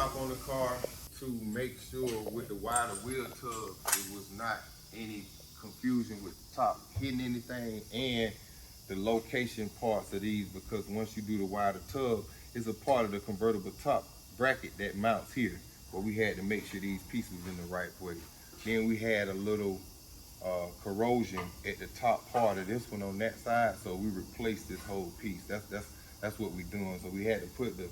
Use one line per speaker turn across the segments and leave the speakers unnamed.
top on the car to make sure with the wider wheel tub, it was not any confusion with the top hitting anything and the location parts of these, because once you do the wider tub, it's a part of the convertible top bracket that mounts here, but we had to make sure these pieces in the right way. Then we had a little corrosion at the top part of this one on that side, so we replaced this whole piece. That's what we're doing. So we had to put the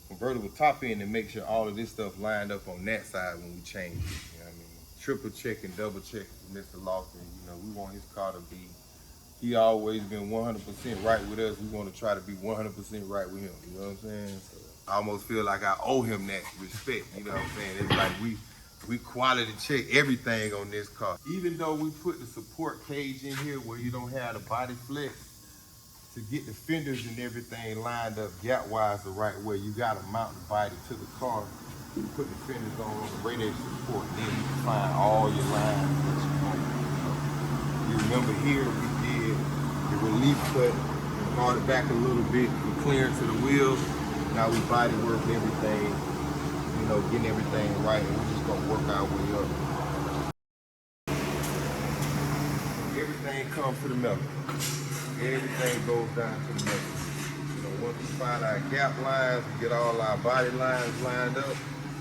convertible top in and make sure all of this stuff lined up on that side when we changed it. You know what I mean? Triple check and double check Mr. Lofton. You know, we want his car to be, he always been 100% right with us. We want to try to be 100% right with him. You know what I'm saying? So I almost feel like I owe him that respect. You know what I'm saying? It's like we quality check everything on this car. Even though we put the support cage in here where you don't have the body flex, to get the fenders and everything lined up gap-wise the right way, you gotta mount the body to the car. You put the fenders on the radiator support, then you can find all your lines that you want. You remember here we did the relief cut and brought it back a little bit for clearance of the wheels. Now we body work everything, you know, getting everything right, and we're just gonna work our way up. Everything comes to the metal. Everything goes down to the metal. You know, once we find our gap lines, we get all our body lines lined up,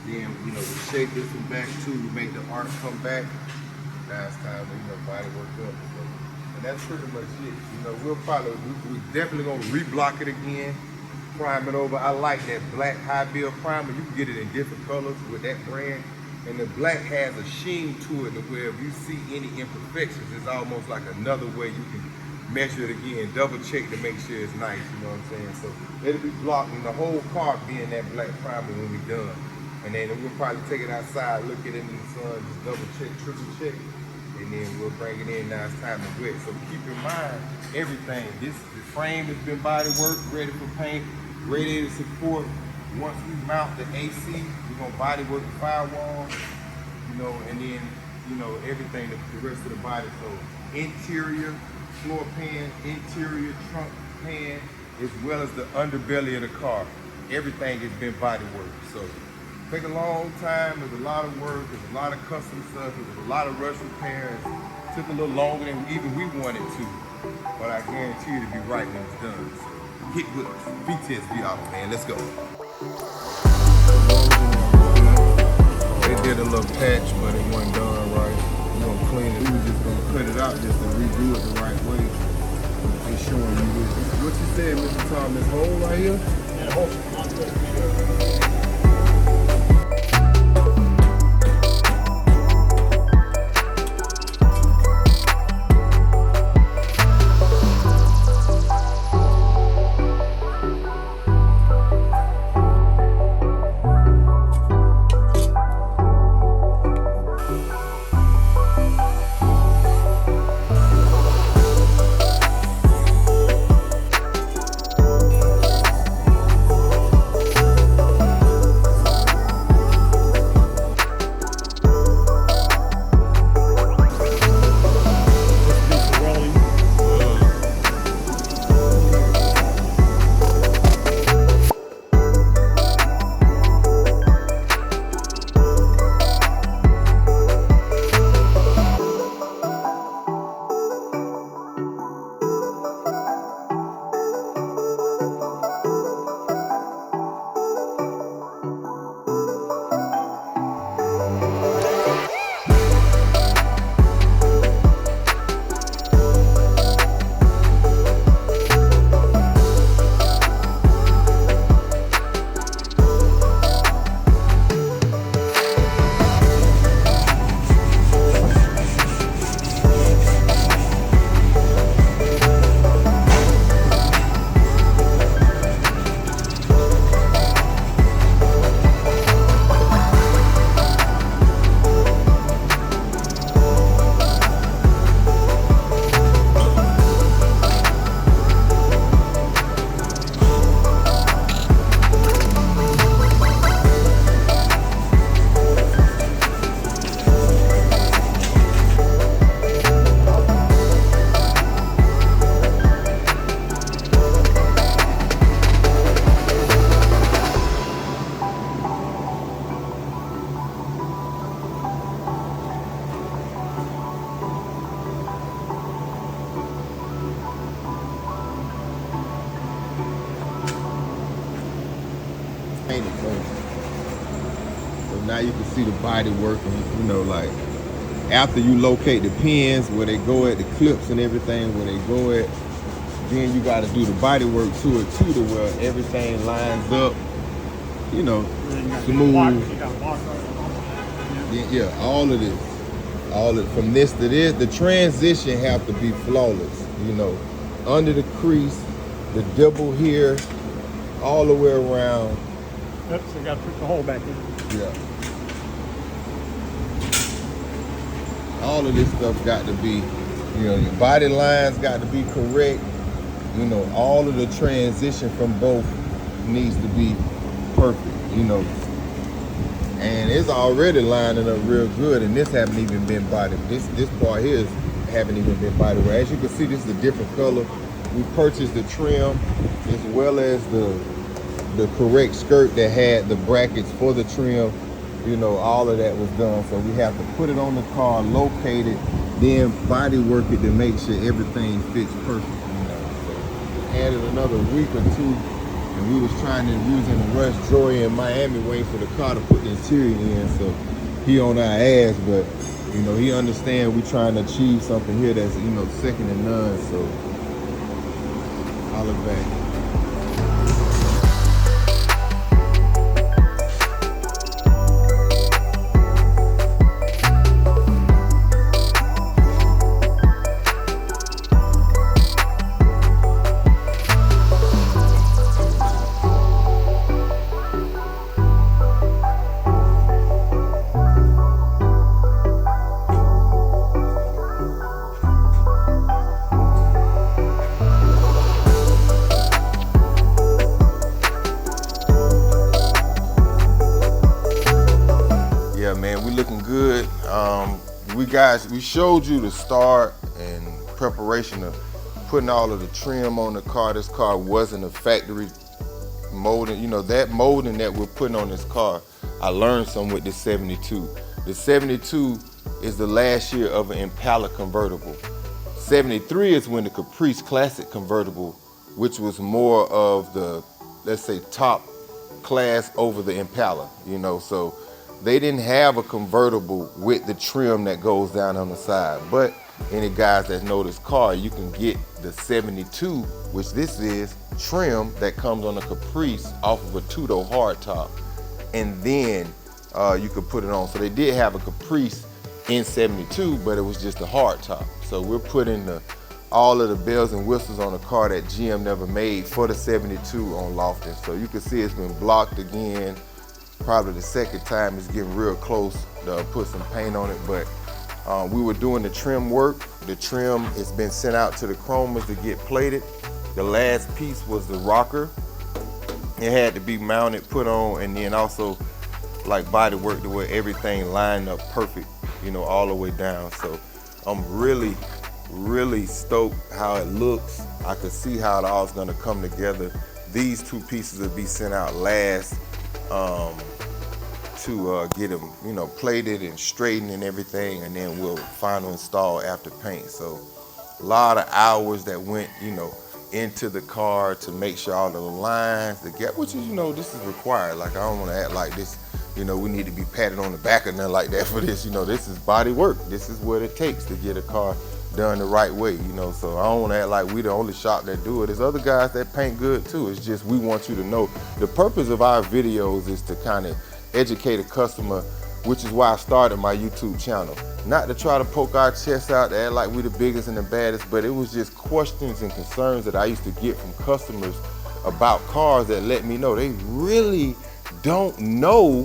then, you know, we shape this one back too to make the arc come back. Now it's time to, you know, body work up. So, and that's pretty much it. You know, we're definitely gonna reblock it again, prime it over. I like that black high build primer. You can get it in different colors with that brand. And the black has a sheen to it where if you see any imperfections, it's almost like another way you can measure it again, double check to make sure it's nice, you know what I'm saying? So it'll be blocking the whole car being that black primer when we're done. And then we'll probably take it outside, look at it in the sun, just double check, triple check, and then we'll bring it in. Now it's time to wet. So keep in mind everything. The frame has been body work, ready for paint, radiator support. Once we mount the AC, we're gonna body work the firewall, you know, and then, you know, everything, the rest of the body. So interior, floor pan, interior trunk pan, as well as the underbelly of the car. Everything has been body work. So it took a long time, there's a lot of work, there's a lot of custom stuff, there's a lot of rush repairs. It took a little longer than even we wanted to, but I guarantee you to be right when it's done. So hit with us, VTSV Auto, man, let's go. They did a little patch, but it wasn't done right. We're gonna clean it. We were just gonna cut it out just to redo it the right way. They showing you this. What you said, Mr. Tom, this hole right here? Yeah, hole. now you can see the body working, you know, like after you locate the pins where they go at, the clips and everything where they go at, then you got to do the body work to it too, to where everything lines up, you know, smooth. Yeah, all of this. From this to this, the transition have to be flawless, you know, under the crease, the dibble here, all the way around.
Yep, so you got to put the hole back in.
Yeah. All of this stuff got to be, you know, your body lines got to be correct. You know, all of the transition from both needs to be perfect, you know. And it's already lining up real good, and this haven't even been body. This part here haven't even been body. As you can see, this is a different color. We purchased the trim as well as the correct skirt that had the brackets for the trim. You know, all of that was done. So we have to put it on the car, locate it, then body work it to make sure everything fits perfect. You know, so added another week or two. And we was in a rush. Joey in Miami waiting for the car to put the interior in, so he on our ass, but you know, he understand we trying to achieve something here that's, you know, second to none, so holla back. We showed you the start and preparation of putting all of the trim on the car. This car wasn't a factory molding. You know, that molding that we're putting on this car, I learned some with the 72. The 72 is the last year of an Impala convertible. 73 is when the Caprice Classic convertible, which was more of the, let's say, top class over the Impala, you know, so they didn't have a convertible with the trim that goes down on the side. But any guys that know this car, you can get the 72, which this is, trim that comes on a Caprice off of a two-door hardtop. And then you could put it on. So they did have a Caprice in 72, but it was just a hardtop. So we're putting all of the bells and whistles on a car that GM never made for the 72 on Lofton. So you can see it's been blocked again. Probably the second time. It's getting real close to put some paint on it, but we were doing the trim work. The trim has been sent out to the chromers to get plated. The last piece was the rocker. It had to be mounted, put on, and then also like body work to where everything lined up perfect, you know, all the way down. So I'm really stoked how it looks. I could see how it all is gonna come together. These two pieces will be sent out last to get them, you know, plated and straightened and everything, and then we'll final install after paint. So a lot of hours that went, you know, into the car to make sure all the lines, the gap, which is, you know, this is required. Like, I don't want to act like this, you know, we need to be patted on the back or nothing like that for this. You know, this is body work. This is what it takes to get a car done the right way, you know. So I don't want to act like we the only shop that do it. There's other guys that paint good too. It's just we want you to know the purpose of our videos is to kind of educate a customer, which is why I started my YouTube channel. Not to try to poke our chests out, to act like we the biggest and the baddest, but it was just questions and concerns that I used to get from customers about cars that let me know they really don't know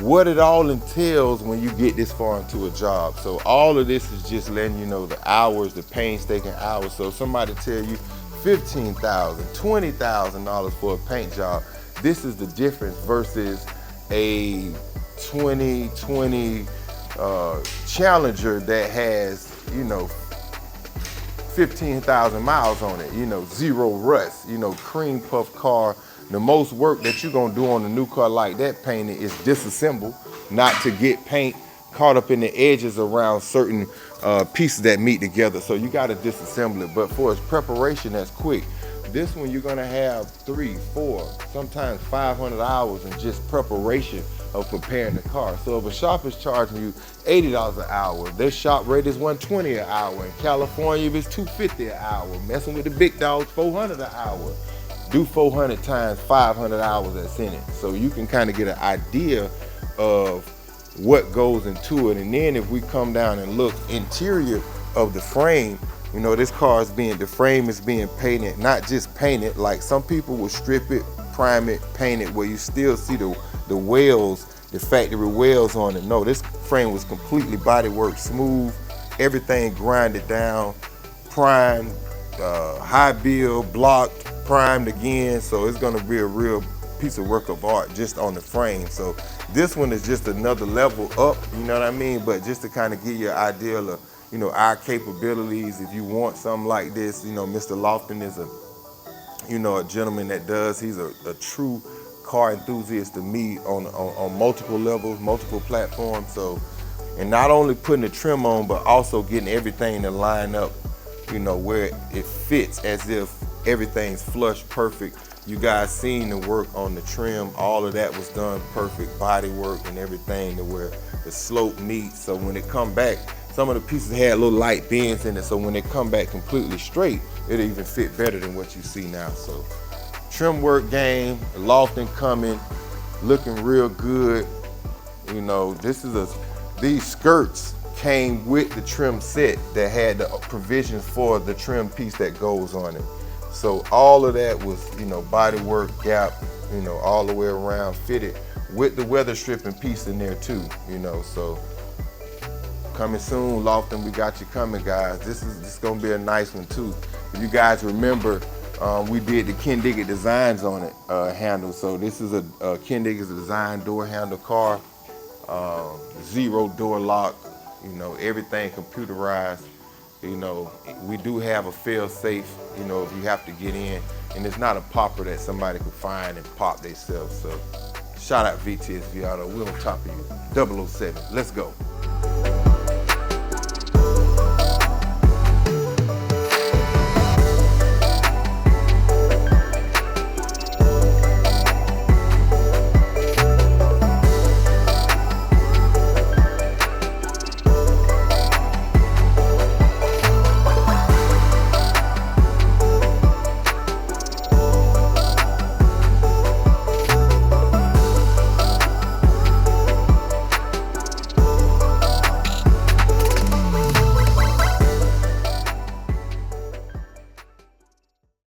what it all entails when you get this far into a job. So all of this is just letting you know the hours, the painstaking hours. So if somebody tell you $15,000, $20,000 for a paint job, this is the difference versus a 2020 Challenger that has, you know, 15,000 miles on it, you know, zero rust, you know, cream puff car. The most work that you're gonna do on a new car like that painting is disassemble, not to get paint caught up in the edges around certain pieces that meet together. So you gotta disassemble it. But for its preparation, that's quick. This one you're gonna have 3, 4, sometimes 500 hours in just preparation of preparing the car. So if a shop is charging you $80 an hour, their shop rate is $120 an hour. In California, if it's $250 an hour. Messing with the big dogs, $400 an hour. Do 400 times 500 hours that's in it. So you can kind of get an idea of what goes into it. And then if we come down and look interior of the frame, you know, this car is the frame is being painted, not just painted, like some people will strip it, prime it, paint it, where you still see the wheels, the factory wheels on it. No, this frame was completely bodywork, smooth, everything grinded down, primed, high build, blocked, primed again. So it's gonna be a real piece of work of art just on the frame. So this one is just another level up, you know what I mean? But just to kind of give you an idea of, you know, our capabilities. If you want something like this, you know, Mr. Lofton is a gentleman that does. He's a true car enthusiast to me on multiple levels, multiple platforms. So, and not only putting the trim on, but also getting everything to line up, you know, where it fits as if everything's flush perfect. You guys seen the work on the trim. All of that was done perfect, body work and everything to where the slope meets. So when it come back, some of the pieces had little light bends in it, so when they come back completely straight, it'll even fit better than what you see now. So trim work game, Lofton coming, looking real good. You know, these skirts came with the trim set that had the provisions for the trim piece that goes on it. So all of that was, you know, body work, gap, you know, all the way around, fitted with the weather stripping piece in there too, you know. So coming soon, Lofton, we got you coming, guys. This is gonna be a nice one too. If you guys remember, we did the Ken Diggett designs on it, handle. So this is a Ken Diggett's design door handle car, 0 door lock, you know, everything computerized. You know, we do have a fail safe, you know, if you have to get in, and it's not a popper that somebody could find and pop themselves. So shout out VTSV Auto, we're on top of you. 007, let's go.